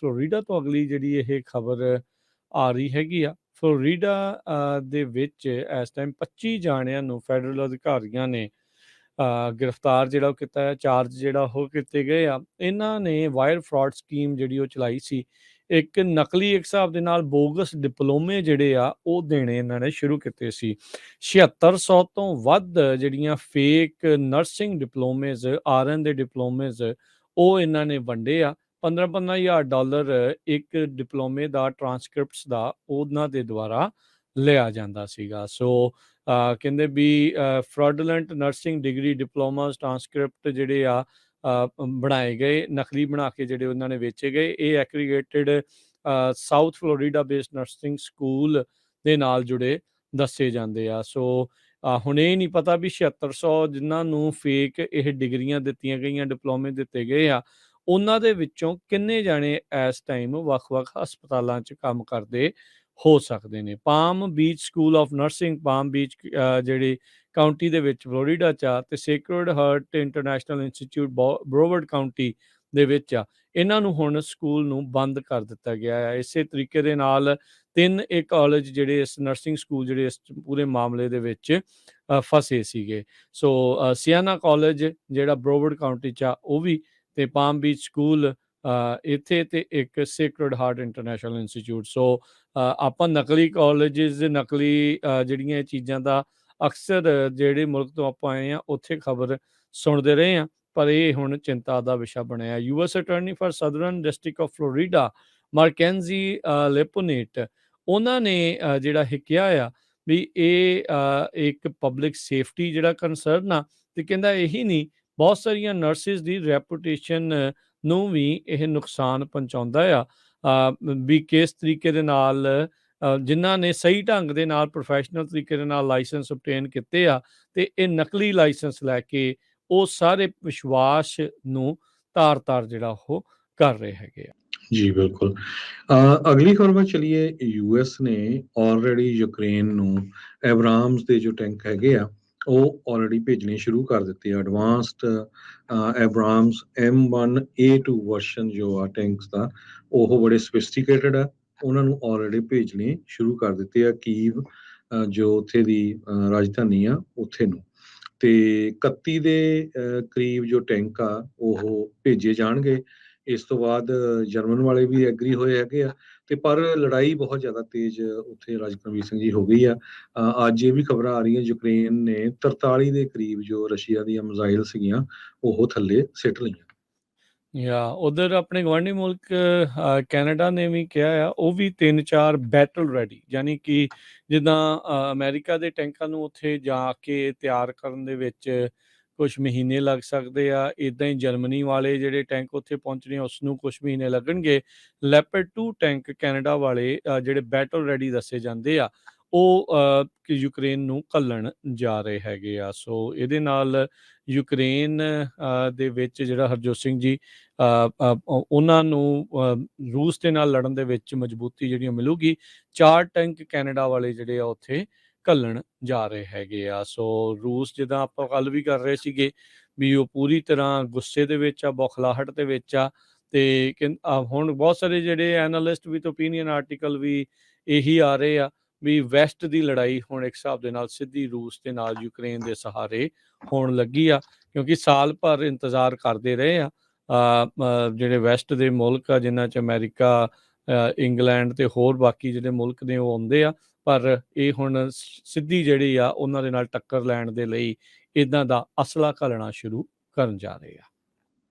Florida ਤੋਂ ਅਗਲੀ ਜਿਹੜੀ ਇਹ ਖਬਰ ਆ ਰਹੀ ਹੈਗੀ ਆ। ਫਲੋਰੀਡਾ ਦੇ ਵਿੱਚ ਇਸ ਟਾਈਮ 25 ਜਾਣਿਆਂ ਨੂੰ ਫੈਡਰਲ ਅਧਿਕਾਰੀਆਂ ਨੇ ਗ੍ਰਿਫਤਾਰ ਜਿਹੜਾ ਉਹ ਕੀਤਾ ਹੈ, ਚਾਰਜ ਜਿਹੜਾ ਉਹ ਕੀਤੇ ਗਏ ਆ। ਇਹਨਾਂ ਨੇ ਵਾਇਰ ਫਰਾਡ ਸਕੀਮ ਜਿਹੜੀ ਉਹ ਚਲਾਈ ਸੀ। ਇੱਕ ਨਕਲੀ ਇੱਕ ਹਿਸਾਬ ਦੇ ਨਾਲ ਬੋਗਸ ਡਿਪਲੋਮੇ ਜਿਹੜੇ ਆ ਉਹ ਦੇਣੇ ਇਹਨਾਂ ਨੇ ਸ਼ੁਰੂ ਕੀਤੇ ਸੀ। 7600 ਤੋਂ ਵੱਧ ਜਿਹੜੀਆਂ ਫੇਕ ਨਰਸਿੰਗ ਡਿਪਲੋਮੇਜ਼, RN ਦੇ ਡਿਪਲੋਮੇਜ਼ ਉਹ ਇਹਨਾਂ ਨੇ ਵੰਡੇ ਆ। $15,000 ਇੱਕ ਡਿਪਲੋਮੇ ਦਾ ਟਰਾਂਸਕ੍ਰਿਪਟਸ ਦਾ ਉਹਨਾਂ ਦੇ ਦੁਆਰਾ ਲਿਆ ਜਾਂਦਾ ਸੀਗਾ। ਸੋ ਕਹਿੰਦੇ ਵੀ ਫਰਾਡੂਲੈਂਟ ਨਰਸਿੰਗ ਡਿਗਰੀ ਡਿਪਲੋਮਾਸ ਟਰਾਂਸਕ੍ਰਿਪਟ ਜਿਹੜੇ ਆ ਬਣਾਏ ਗਏ, ਨਕਲੀ ਬਣਾ ਕੇ ਜਿਹੜੇ ਉਹਨਾਂ ਨੇ ਵੇਚੇ ਗਏ। ਇਹ aggregated south Florida based nursing school ਦੇ ਨਾਲ ਜੁੜੇ ਦੱਸੇ ਜਾਂਦੇ ਆ। ਸੋ ਹੁਣ ਇਹ ਨਹੀਂ ਪਤਾ ਵੀ 7600 ਜਿਨ੍ਹਾਂ ਨੂੰ ਫੇਕ ਇਹ ਡਿਗਰੀਆਂ ਦਿੱਤੀਆਂ ਗਈਆਂ, ਡਿਪਲੋਮੇ ਦਿੱਤੇ ਗਏ ਆ, ਉਹਨਾਂ ਦੇ ਵਿੱਚੋਂ ਕਿੰਨੇ ਜਾਣੇ ਇਸ ਟਾਈਮ ਵੱਖ-ਵੱਖ ਹਸਪਤਾਲਾਂ 'ਚ ਕੰਮ ਕਰਦੇ ਹੋ ਸਕਦੇ ਨੇ। Palm beach school of nursing, palm beach ਜਿਹੜੀ ਕਾਊਂਟੀ ਦੇ ਵਿੱਚ ਫਲੋਰੀਡਾ 'ਚ ਆ, ਤੇ sacred heart international institute ਬਰੋਵਰਡ county ਦੇ ਵਿੱਚ ਆ। ਇਹਨਾਂ ਨੂੰ ਹੁਣ ਸਕੂਲ ਨੂੰ ਬੰਦ ਕਰ ਦਿੱਤਾ ਗਿਆ ਹੈ। ਇਸੇ ਤਰੀਕੇ ਦੇ ਨਾਲ 3 ਇਹ ਕਾਲਜ ਜਿਹੜੇ ਇਸ ਨਰਸਿੰਗ ਸਕੂਲ ਜਿਹੜੇ ਇਸ ਪੂਰੇ ਮਾਮਲੇ ਦੇ ਵਿੱਚ ਫਸੇ ਸੀਗੇ। ਸੋ ਸਿਆਨਾ ਕਾਲਜ ਜਿਹੜਾ ਬਰੋਵਰਡ ਕਾਊਂਟੀ 'ਚ ਆ ਉਹ ਵੀ, ਤੇ ਪਾਮ ਬੀਚ ਸਕੂਲ ਇੱਥੇ, ਤੇ ਇੱਕ ਸੇਕਰਡ ਹਾਰਟ ਇੰਟਰਨੈਸ਼ਨਲ ਇੰਸਟੀਚਿਊਟ। ਸੋ ਆਪਾਂ ਨਕਲੀ ਕਾਲਜਿਸ, ਨਕਲੀ ਜਿਹੜੀਆਂ ਇਹ ਚੀਜ਼ਾਂ ਦਾ ਅਕਸਰ ਜਿਹੜੇ ਮੁਲਕ ਤੋਂ ਆਪਾਂ ਆਏ ਹਾਂ ਉੱਥੇ ਖਬਰ ਸੁਣਦੇ ਰਹੇ ਹਾਂ, ਪਰ ਇਹ ਹੁਣ ਚਿੰਤਾ ਦਾ ਵਿਸ਼ਾ ਬਣਿਆ। US attorney for southern district of Florida Markenzy Lapointe, ਉਹਨਾਂ ਨੇ ਜਿਹੜਾ ਇਹ ਕਿਹਾ ਆ ਵੀ ਇਹ ਇੱਕ ਪਬਲਿਕ ਸੇਫਟੀ ਜਿਹੜਾ ਕੰਸਰਨ ਆ, ਤੇ ਕਹਿੰਦਾ ਇਹੀ ਨਹੀਂ, ਬਹੁਤ ਸਾਰੀਆਂ ਨਰਸਿਸ ਦੀ ਰੈਪੂਟੇਸ਼ਨ ਨੂੰ ਵੀ ਇਹ ਨੁਕਸਾਨ ਪਹੁੰਚਾਉਂਦਾ ਆ। ਵੀ ਕਿਸ ਤਰੀਕੇ ਦੇ ਨਾਲ ਜਿਨ੍ਹਾਂ ਨੇ ਸਹੀ ਢੰਗ ਦੇ ਨਾਲ ਪ੍ਰੋਫੈਸ਼ਨਲ ਤਰੀਕੇ ਦੇ ਨਾਲ ਲਾਇਸੈਂਸ obtain ਕੀਤੇ ਆ, ਤੇ ਇਹ ਨਕਲੀ ਲਾਇਸੈਂਸ ਲੈ ਕੇ ਉਹ ਸਾਰੇ ਵਿਸ਼ਵਾਸ ਨੂੰ ਤਾਰ-ਤਾਰ ਜਿਹੜਾ ਉਹ ਕਰ ਰਹੇ ਹੈਗੇ ਆ। ਜੀ ਬਿਲਕੁਲ। ਅਗਲੀ ਖਬਰ ਵੱਲ ਚਲੀਏ। US ਨੇ ਆਲਰੇਡੀ ਯੂਕਰੇਨ ਨੂੰ ਐਬਰਾਮਸ ਦੇ ਜੋ ਟੈਂਕ ਹੈਗੇ ਆ ਉਹ ਆਲਰੇਡੀ ਭੇਜਣੇ ਸ਼ੁਰੂ ਕਰ ਦਿੱਤੇ ਆ। ਐਡਵਾਂਸਡ ਐਬਰਾਮਸ M1A2 ਵਰਸ਼ਨ ਜੋ ਆ ਟੈਂਕਸ ਦਾ, ਉਹ ਬੜੇ ਸਫਿਸਟੀਕੇਟਡ ਆ। ਉਹਨਾਂ ਨੂੰ ਆਲਰੇਡੀ ਭੇਜਣੇ ਸ਼ੁਰੂ ਕਰ ਦਿੱਤੇ ਆ ਕੀਵ, ਜੋ ਉੱਥੇ ਦੀ ਰਾਜਧਾਨੀ ਆ, ਉੱਥੇ ਨੂੰ। ਤੇ 31 ਦੇ ਕਰੀਬ ਜੋ ਟੈਂਕ ਆ ਉਹ ਭੇਜੇ ਜਾਣਗੇ। ਇਸ ਤੋਂ ਬਾਅਦ ਜਰਮਨ ਵਾਲੇ ਵੀ ਐਗਰੀ ਹੋਏ ਹੈਗੇ ਆ, ਤੇ ਪਰ ਲੜਾਈ ਬਹੁਤ ਜ਼ਿਆਦਾ ਤੇਜ਼ ਉੱਥੇ ਰਾਜਾ ਰਣਵੀਰ ਸਿੰਘ ਜੀ ਹੋ ਗਈ ਆ। ਅੱਜ ਇਹ ਵੀ ਖਬਰਾਂ ਆ ਰਹੀਆਂ ਯੂਕਰੇਨ ਨੇ 43 ਦੇ ਕਰੀਬ ਜੋ ਰਸ਼ੀਆ ਦੀਆਂ ਮਿਜ਼ਾਈਲ ਸੀਗੀਆਂ ਉਹ ਥੱਲੇ ਸਿੱਟ ਲਈਆਂ। ਉਧਰ ਆਪਣੇ ਗੁਆਂਢੀ ਮੁਲਕ ਕੈਨੇਡਾ ਨੇ ਵੀ ਕਿਹਾ ਆ, ਉਹ ਵੀ 3-4 ਬੈਟਲ ਰੈਡੀ, ਯਾਨੀ ਕਿ ਜਿੱਦਾਂ ਅਮਰੀਕਾ ਦੇ ਟੈਂਕਾਂ ਨੂੰ ਉੱਥੇ ਜਾ ਕੇ ਤਿਆਰ ਕਰਨ ਦੇ ਵਿੱਚ ਕੁਛ ਮਹੀਨੇ ਲੱਗ ਸਕਦੇ ਆ, ਇੱਦਾਂ ਹੀ ਜਰਮਨੀ ਵਾਲੇ ਜਿਹੜੇ ਟੈਂਕ ਉੱਥੇ ਪਹੁੰਚਣੇ ਉਸ ਨੂੰ ਕੁਛ ਮਹੀਨੇ ਲੱਗਣਗੇ। ਲੈਪਰਡ 2 ਟੈਂਕ ਕੈਨੇਡਾ ਵਾਲੇ ਜਿਹੜੇ ਬੈਟਲ ਰੈਡੀ ਦੱਸੇ ਜਾਂਦੇ ਆ, ਉਹ ਯੂਕਰੇਨ ਨੂੰ ਘੱਲਣ ਜਾ ਰਹੇ ਹੈਗੇ ਆ। ਸੋ ਇਹਦੇ ਨਾਲ ਯੂਕਰੇਨ ਦੇ ਵਿੱਚ ਜਿਹੜਾ ਹਰਜੋਤ ਸਿੰਘ ਜੀ ਉਹਨਾਂ ਨੂੰ ਰੂਸ ਦੇ ਨਾਲ ਲੜਨ ਦੇ ਵਿੱਚ ਮਜ਼ਬੂਤੀ ਜਿਹੜੀ ਮਿਲੂਗੀ। 4 ਟੈਂਕ ਕੈਨੇਡਾ ਵਾਲੇ ਜਿਹੜੇ ਆ ਉੱਥੇ ਘੱਲਣ ਜਾ ਰਹੇ ਹੈਗੇ ਆ। ਸੋ ਰੂਸ, ਜਿੱਦਾਂ ਆਪਾਂ ਗੱਲ ਵੀ ਕਰ ਰਹੇ ਸੀਗੇ ਵੀ ਉਹ ਪੂਰੀ ਤਰ੍ਹਾਂ ਗੁੱਸੇ ਦੇ ਵਿੱਚ ਆ, ਬੌਖਲਾਹਟ ਦੇ ਵਿੱਚ ਆ, ਤੇ ਹੁਣ ਬਹੁਤ ਸਾਰੇ ਜਿਹੜੇ ਐਨਾਲਿਸਟ ਵੀ ਤੇ ਓਪੀਨੀਅਨ ਆਰਟੀਕਲ ਵੀ ਇਹੀ ਆ ਰਹੇ ਆ ਵੀ ਵੈਸਟ ਦੀ ਲੜਾਈ ਹੁਣ ਇੱਕ ਹਿਸਾਬ ਦੇ ਨਾਲ ਸਿੱਧੀ ਰੂਸ ਦੇ ਨਾਲ ਯੂਕਰੇਨ ਦੇ ਸਹਾਰੇ ਹੋਣ ਲੱਗੀ ਆ, ਕਿਉਂਕਿ ਸਾਲ ਭਰ ਇੰਤਜ਼ਾਰ ਕਰਦੇ ਰਹੇ ਆ ਜਿਹੜੇ ਵੈਸਟ ਦੇ ਮੁਲਕ ਆ, ਜਿਨ੍ਹਾਂ 'ਚ ਅਮਰੀਕਾ, ਇੰਗਲੈਂਡ ਤੇ ਹੋਰ ਬਾਕੀ ਜਿਹੜੇ ਮੁਲਕ ਨੇ ਉਹ ਆਉਂਦੇ ਆ, ਪਰ ਇਹ ਹੁਣ ਸਿੱਧੀ ਜਿਹੜੀ ਆ ਉਹਨਾਂ ਦੇ ਨਾਲ ਟੱਕਰ ਲੈਣ ਦੇ ਲਈ ਇੱਦਾਂ ਦਾ ਅਸਲਾ ਘੱਲਣਾ ਸ਼ੁਰੂ ਕਰਨ ਜਾ ਰਹੇ ਆ।